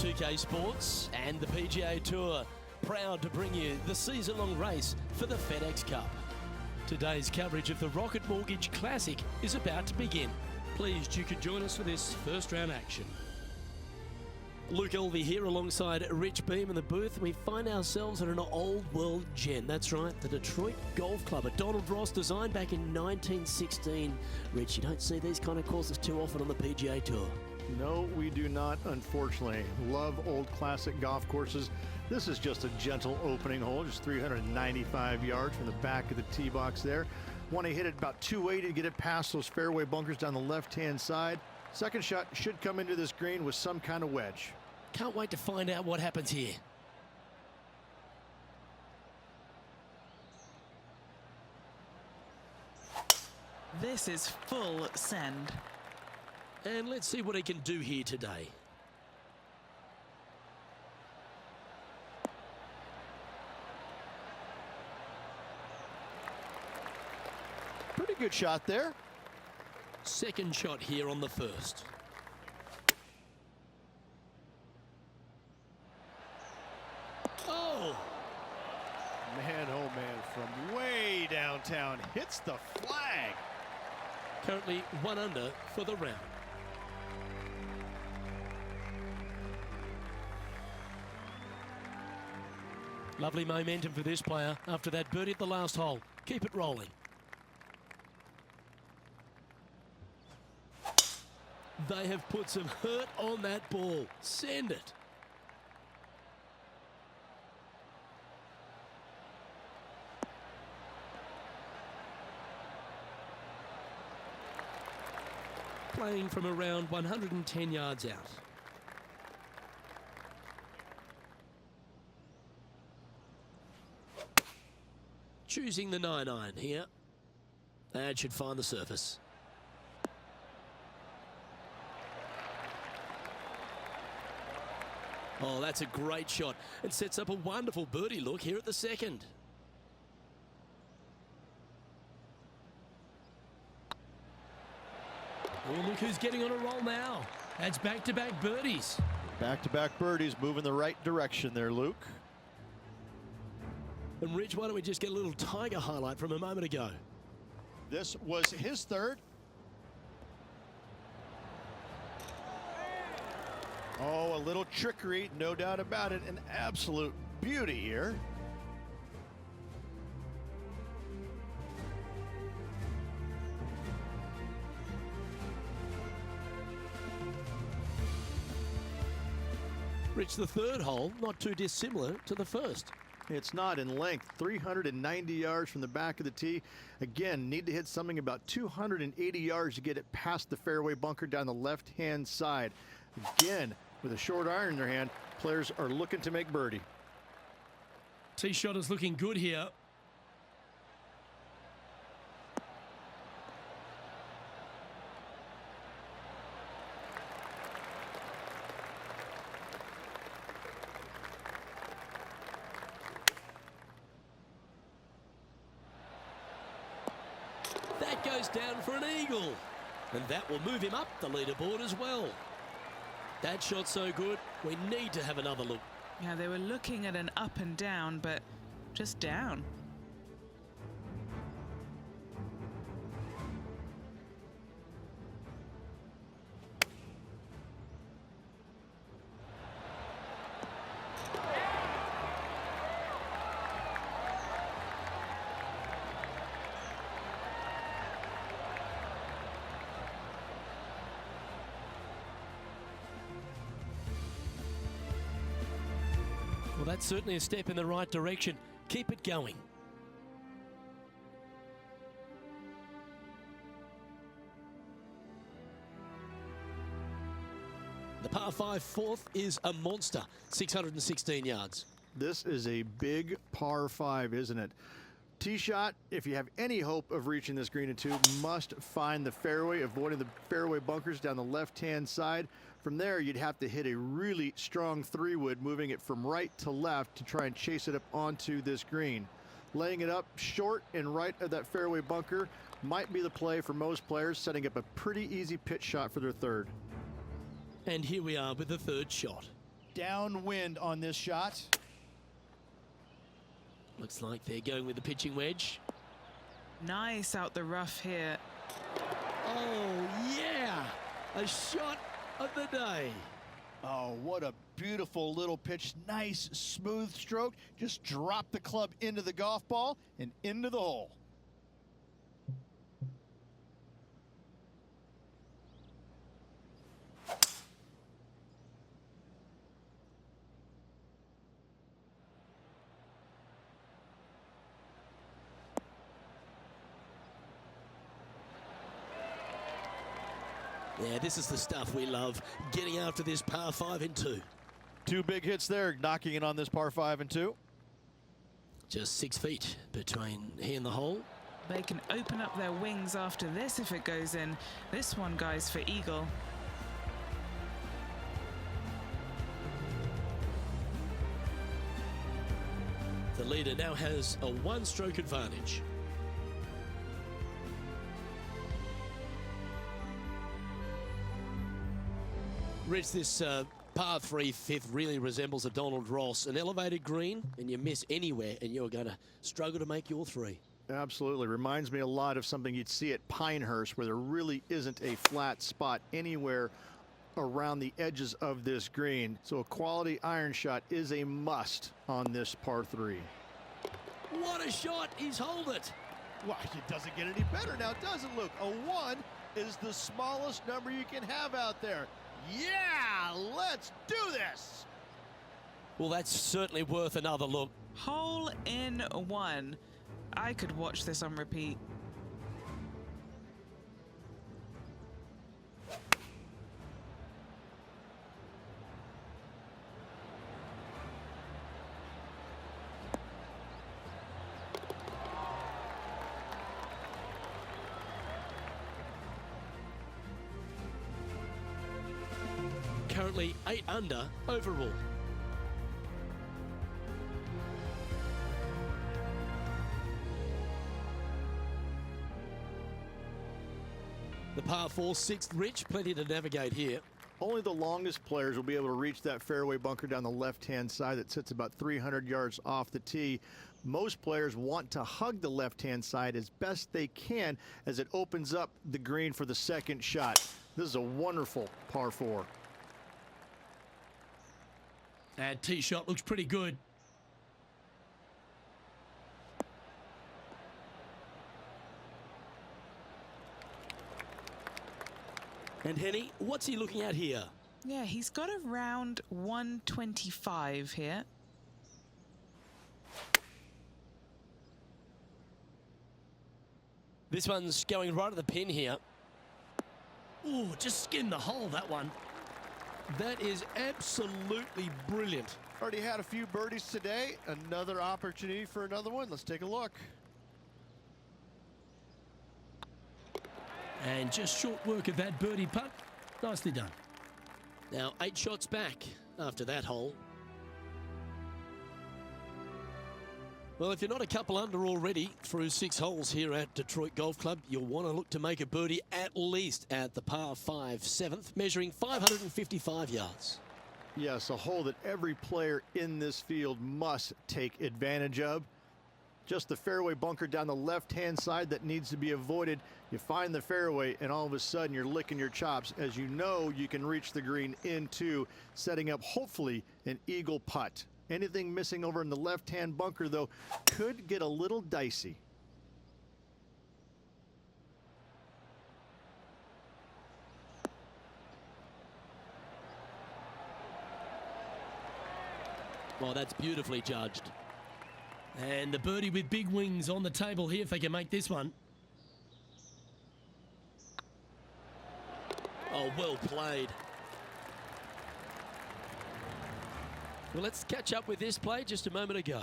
2K Sports and the PGA Tour, proud to bring you the season-long race for the FedEx Cup. Today's coverage of the Rocket Mortgage Classic is about to begin. Pleased you could join us for this first round action. Luke Elvey here alongside Rich Beam in the booth. We find ourselves at an old world gem. That's right, the Detroit Golf Club, a Donald Ross design back in 1916. Rich, you don't see these kind of courses too often on the PGA Tour. No, we do not, unfortunately. Love old classic golf courses. This is just a gentle opening hole, just 395 yards from the back of the tee box there. Want to hit it about 280 to get it past those fairway bunkers down the left-hand side. Second shot should come into this green with some kind of wedge. Can't wait to find out what happens here. This is full send. And let's see what he can do here today. Pretty good shot there. Second shot here on the first. Oh! Man, oh man, from way downtown, hits the flag. Currently 1 under for the round. Lovely momentum for this player after that birdie at the last hole. Keep it rolling. They have put some hurt on that ball. Send it. Playing from around 110 yards out. Choosing the 9-iron here. That should find the surface. Oh, that's a great shot and sets up a wonderful birdie look here at the second. Oh, look who's getting on a roll now. That's back-to-back birdies. Back-to-back birdies, moving the right direction there, Luke. And Rich, why don't we just get a little Tiger highlight from a moment ago? This was his third. Oh, a little trickery, no doubt about it. An absolute beauty here. Rich, the third hole, not too dissimilar to the first. It's not in length, 390 yards from the back of the tee. Again, need to hit something about 280 yards to get it past the fairway bunker down the left-hand side. Again, with a short iron in their hand, players are looking to make birdie. Tee shot is looking good here. That goes down for an eagle. And that will move him up the leaderboard as well. That shot's so good, we need to have another look. Yeah, they were looking at an up and down, but just down. Well, that's certainly a step in the right direction. Keep it going. The par 5 fourth is a monster, 616 yards. This is a big par 5, isn't it? Tee shot, if you have any hope of reaching this green in two, must find the fairway, avoiding the fairway bunkers down the left-hand side. From there, you'd have to hit a really strong 3-wood, moving it from right to left to try and chase it up onto this green. Laying it up short and right of that fairway bunker might be the play for most players, setting up a pretty easy pitch shot for their third. And here we are with the third shot. downwind on this shot. Looks like they're going with the pitching wedge. Nice out the rough here. Oh, yeah. A shot of the day. Oh, what a beautiful little pitch. Nice, smooth stroke. Just drop the club into the golf ball and into the hole. Yeah, this is the stuff we love, getting after this par 5 and 2. Two big hits there, knocking it on this par 5 and 2. Just 6 feet between he and the hole. They can open up their wings after this if it goes in. This one, guys, for eagle. The leader now has a 1-stroke advantage. Rich, this par 3 fifth really resembles a Donald Ross, an elevated green, and you miss anywhere and you're going to struggle to make your 3. Absolutely. Reminds me a lot of something you'd see at Pinehurst, where there really isn't a flat spot anywhere around the edges of this green. So a quality iron shot is a must on this par 3. What a shot. He's holed it. Well, it doesn't get any better now, does it, Luke? A 1 is the smallest number you can have out there. Yeah, let's do this. Well, that's certainly worth another look. Hole in 1. I could watch this on repeat. Currently 8 under overall. The par 4 6th, Rich, plenty to navigate here. Only the longest players will be able to reach that fairway bunker down the left-hand side that sits about 300 yards off the tee. Most players want to hug the left-hand side as best they can as it opens up the green for the second shot. This is a wonderful par 4. And tee shot looks pretty good. And Henny, what's he looking at here? Yeah, he's got around 125 here. This one's going right at the pin here. Ooh, just skinned the hole, that one. That is absolutely brilliant. Already had a few birdies today. Another opportunity for another one. Let's take a look. And just short work of that birdie putt. Nicely done. Now 8 shots back after that hole. Well, if you're not a couple under already through 6 holes here at Detroit Golf Club, you'll want to look to make a birdie at least at the par 5 7th, measuring 555 yards. Yes, a hole that every player in this field must take advantage of. Just the fairway bunker down the left-hand side that needs to be avoided. You find the fairway, and all of a sudden you're licking your chops as you know you can reach the green into setting up, hopefully, an eagle putt. Anything missing over in the left-hand bunker, though, could get a little dicey. Well, that's beautifully judged. And the birdie with big wings on the table here if they can make this one. Oh, well played. Well, let's catch up with this play just a moment ago.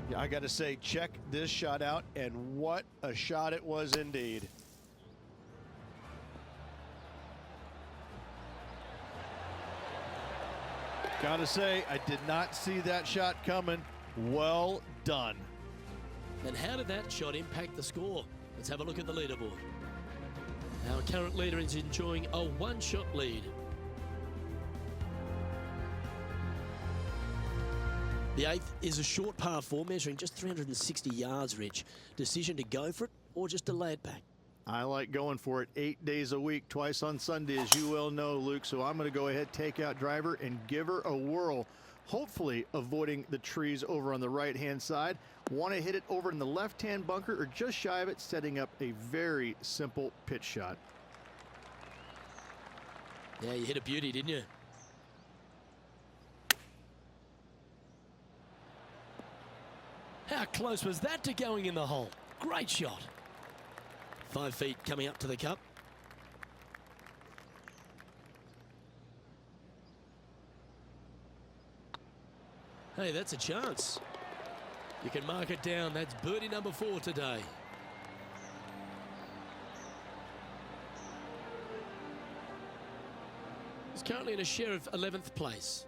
Yeah, I got to say, check this shot out, and what a shot it was indeed. Gotta say, I did not see that shot coming. Well done. And how did that shot impact the score? Let's have a look at the leaderboard. Our current leader is enjoying a one-shot lead. The 8th is a short par 4 measuring just 360 yards, Rich. Decision to go for it or just delay it back? I like going for it 8 days a week, twice on Sunday, as you well know, Luke. So I'm going to go ahead, take out driver, and give her a whirl. Hopefully avoiding the trees over on the right-hand side. Want to hit it over in the left-hand bunker or just shy of it, setting up a very simple pitch shot. Yeah, you hit a beauty, didn't you? How close was that to going in the hole? Great shot. 5 feet coming up to the cup. Hey, that's a chance. You can mark it down. That's birdie number 4 today. He's currently in a share of 11th place.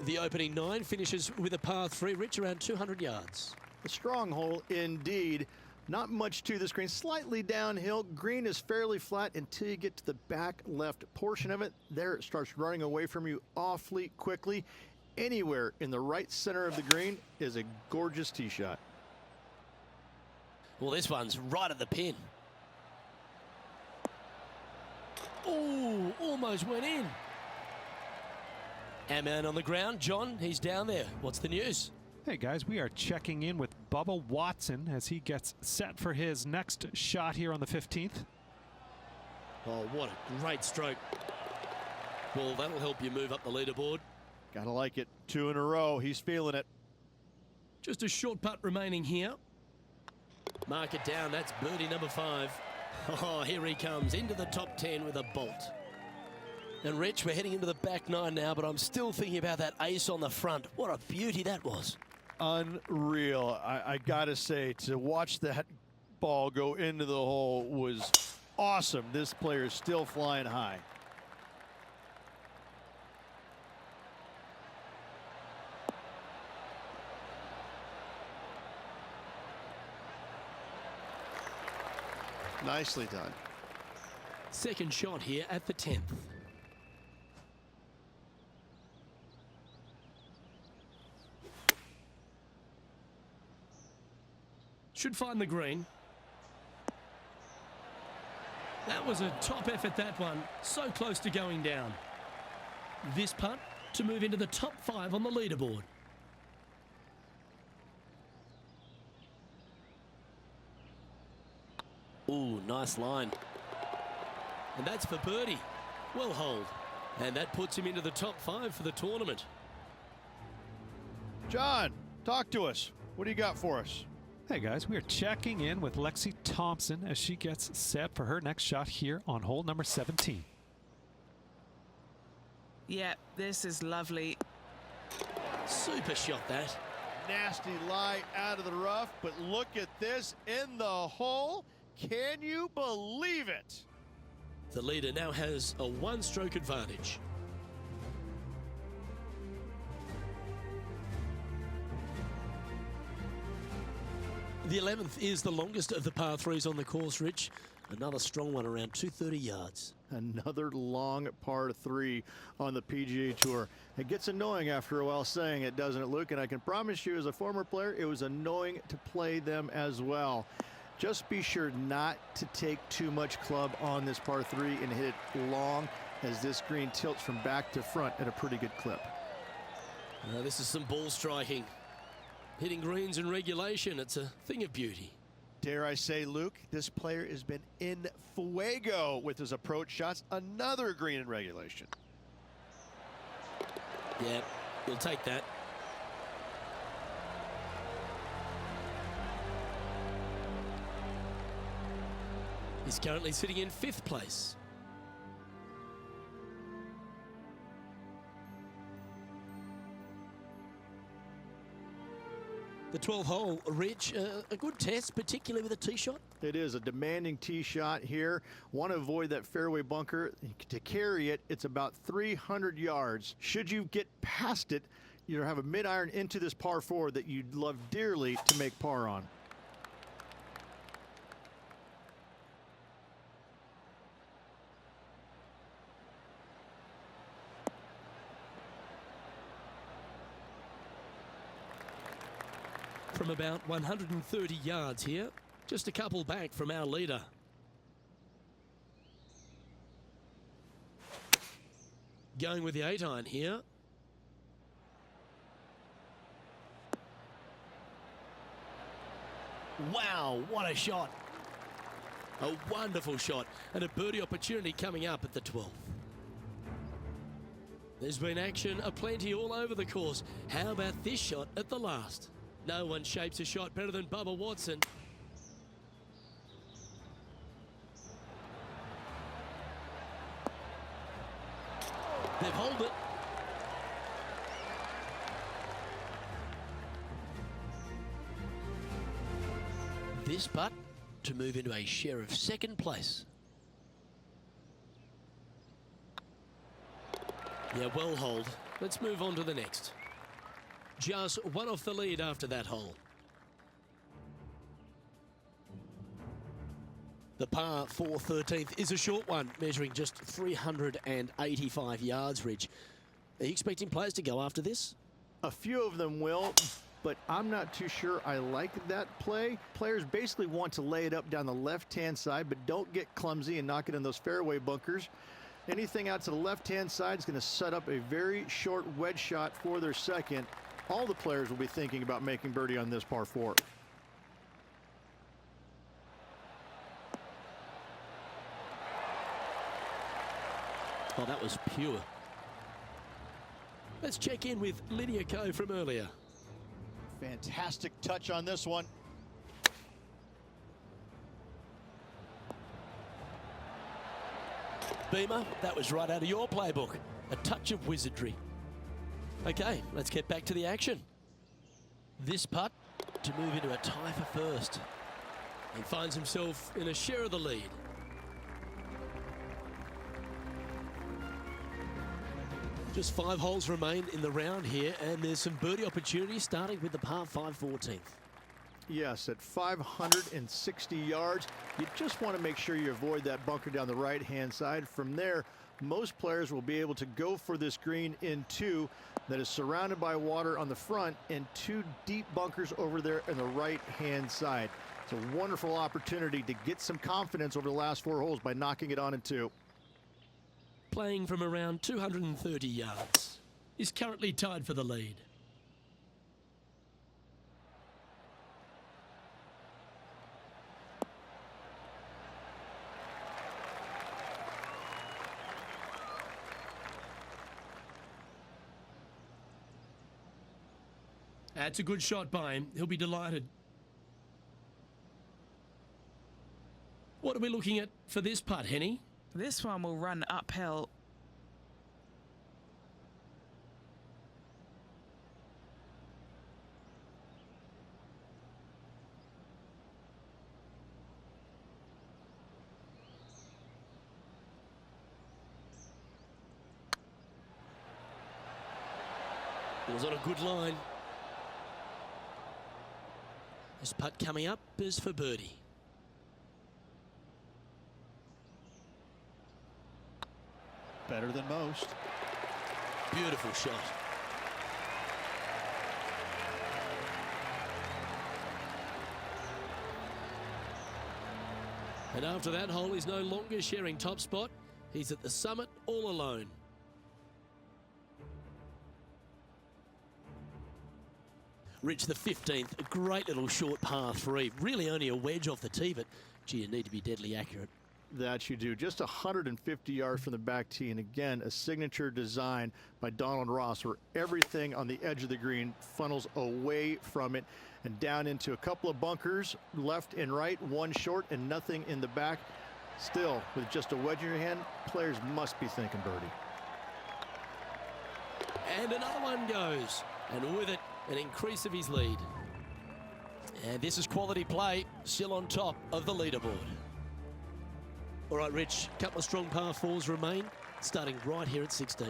The opening 9 finishes with a par 3, Rich, around 200 yards. A strong hole indeed. Not much to this green, slightly downhill. Green is fairly flat until you get to the back left portion of it. There it starts running away from you awfully quickly. Anywhere in the right center of the green is a gorgeous tee shot. Well, this one's right at the pin. Oh, almost went in. Our man on the ground, John, he's down there. What's the news? Hey guys, we are checking in with Bubba Watson as he gets set for his next shot here on the 15th. Oh, what a great stroke. Well, that'll help you move up the leaderboard. Gotta like it. 2 in a row. He's feeling it. Just a short putt remaining here. Mark it down. That's birdie number 5. Oh, here he comes into the top 10 with a bolt. And Rich, we're heading into the back 9 now, but I'm still thinking about that ace on the front. What a beauty that was. Unreal. I gotta say, to watch that ball go into the hole was awesome. This player is still flying high. Nicely done. Second shot here at the 10th. Should find the green. That was a top effort, that one. So close to going down. This putt to move into the top 5 on the leaderboard. Ooh, nice line. And that's for birdie. Well holed. And that puts him into the top 5 for the tournament. John, talk to us. What do you got for us? Hey guys, we are checking in with Lexi Thompson as she gets set for her next shot here on hole number 17. Yeah, this is lovely. Super shot, that. Nasty lie out of the rough, but look at this in the hole. Can you believe it? The leader now has a 1-stroke advantage. The 11th is the longest of the par 3s on the course, Rich. Another strong one around 230 yards. Another long par 3 on the PGA Tour. It gets annoying after a while saying it, doesn't it, Luke? And I can promise you as a former player, it was annoying to play them as well. Just be sure not to take too much club on this par 3 and hit it long, as this green tilts from back to front at a pretty good clip. This is some ball striking. Hitting greens in regulation, it's a thing of beauty. Dare I say, Luke, this player has been in fuego with his approach shots. Another green in regulation. Yeah, you'll take that. He's currently sitting in 5th place. The 12th hole, Rich, a good test, particularly with a tee shot. It is a demanding tee shot here. Want to avoid that fairway bunker. To carry it, it's about 300 yards. Should you get past it, You have a mid-iron into this par 4 that you'd love dearly to make par on. From about 130 yards here, just a couple back from our leader. Going with the 8-iron here. Wow, what a shot. A wonderful shot and a birdie opportunity coming up at the 12th. There's been action aplenty all over the course. How about this shot at the last? No one shapes a shot better than Bubba Watson. They've held it. This putt to move into a share of second place. Yeah, well holed. Let's move on to the next. Just one off the lead after that hole. The par 4 13th is a short one, measuring just 385 yards, Ridge. Are you expecting players to go after this? A few of them will, but I'm not too sure I like that play. Players basically want to lay it up down the left-hand side, but don't get clumsy and knock it in those fairway bunkers. Anything out to the left-hand side is going to set up a very short wedge shot for their second. All the players will be thinking about making birdie on this par 4. Oh, that was pure. Let's check in with Lydia Ko from earlier. Fantastic touch on this one. Beamer, that was right out of your playbook. A touch of wizardry. Okay, let's get back to the action. This putt to move into a tie for first. He finds himself in a share of the lead. Just 5 holes remain in the round here, and there's some birdie opportunities starting with the par 5 14th. Yes, at 560 yards, you just want to make sure you avoid that bunker down the right-hand side. From there, most players will be able to go for this green in 2 that is surrounded by water on the front and 2 deep bunkers over there on the right-hand side. It's a wonderful opportunity to get some confidence over the last 4 holes by knocking it on in 2. Playing from around 230 yards. Is currently tied for the lead. That's a good shot by him. He'll be delighted. What are we looking at for this putt, Henny? This one will run uphill. It was on a good line. This putt coming up is for birdie. Better than most. Beautiful shot. And after that hole, he's no longer sharing top spot. He's at the summit all alone. Rich, the 15th, a great little short par 3. Really only a wedge off the tee, but gee, you need to be deadly accurate. That you do. Just 150 yards from the back tee, and again, a signature design by Donald Ross where everything on the edge of the green funnels away from it and down into a couple of bunkers, left and right, 1 short and nothing in the back. Still, with just a wedge in your hand, players must be thinking birdie. And another one goes, and with it, an increase of his lead. And this is quality play, still on top of the leaderboard. All right, Rich, a couple of strong par 4s remain, starting right here at 16.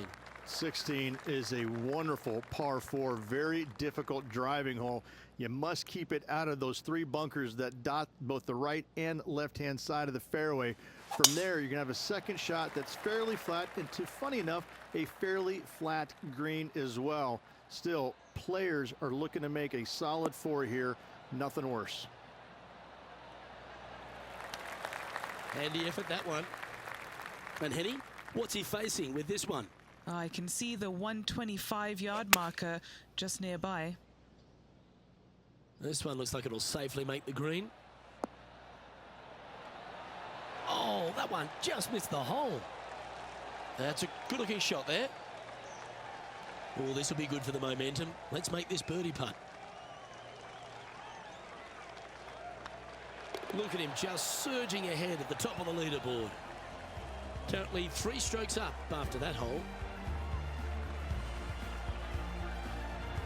16 is a wonderful par 4, very difficult driving hole. You must keep it out of those 3 bunkers that dot both the right and left-hand side of the fairway. From there, you're gonna have a second shot that's fairly flat, and funny enough, a fairly flat green as well. Still, players are looking to make a solid 4 here, nothing worse. Handy effort, that one. And Henny, what's he facing with this one? I can see the 125-yard marker just nearby. This one looks like it'll safely make the green. Oh, that one just missed the hole. That's a good-looking shot there. Oh, this will be good for the momentum. Let's make this birdie putt. Look at him just surging ahead at the top of the leaderboard. Currently 3 strokes up after that hole.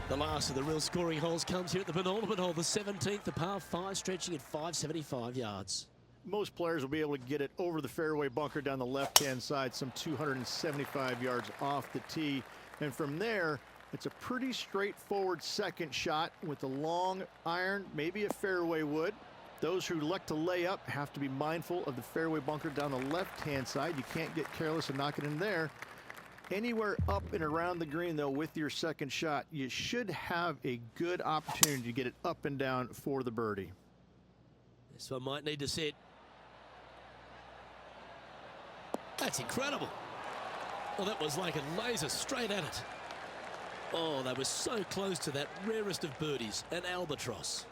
The last of the real scoring holes comes here at the penultimate hole, the 17th, the par 5, stretching at 575 yards. Most players will be able to get it over the fairway bunker down the left-hand side, some 275 yards off the tee. And from there, it's a pretty straightforward second shot with a long iron, maybe a fairway wood. Those who like to lay up have to be mindful of the fairway bunker down the left-hand side. You can't get careless and knock it in there. Anywhere up and around the green, though, with your second shot, you should have a good opportunity to get it up and down for the birdie. This one might need to sit. That's incredible. Well, that was like a laser straight at it. Oh, they were so close to that rarest of birdies, an albatross.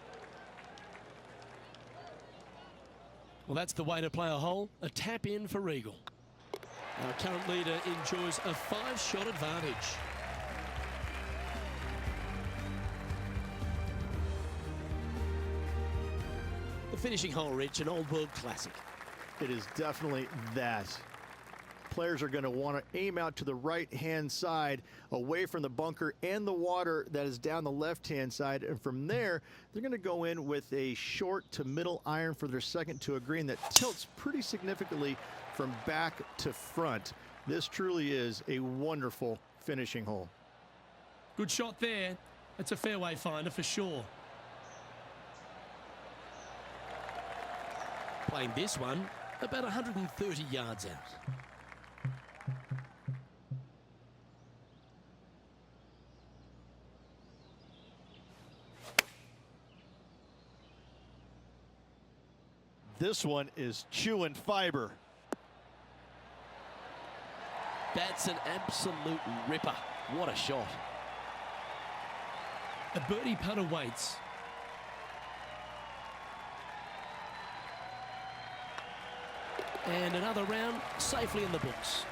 Well, that's the way to play a hole, a tap in for Eagle. Our current leader enjoys a 5-shot advantage. The finishing hole, Rich, an old world classic. It is definitely that. Players are going to want to aim out to the right-hand side, away from the bunker and the water that is down the left-hand side. And from there, they're going to go in with a short to middle iron for their second to a green that tilts pretty significantly from back to front. This truly is a wonderful finishing hole. Good shot there. That's a fairway finder for sure. Playing this one about 130 yards out. This one is chewing fiber. That's an absolute ripper. What a shot. A birdie putt awaits. And another round safely in the books.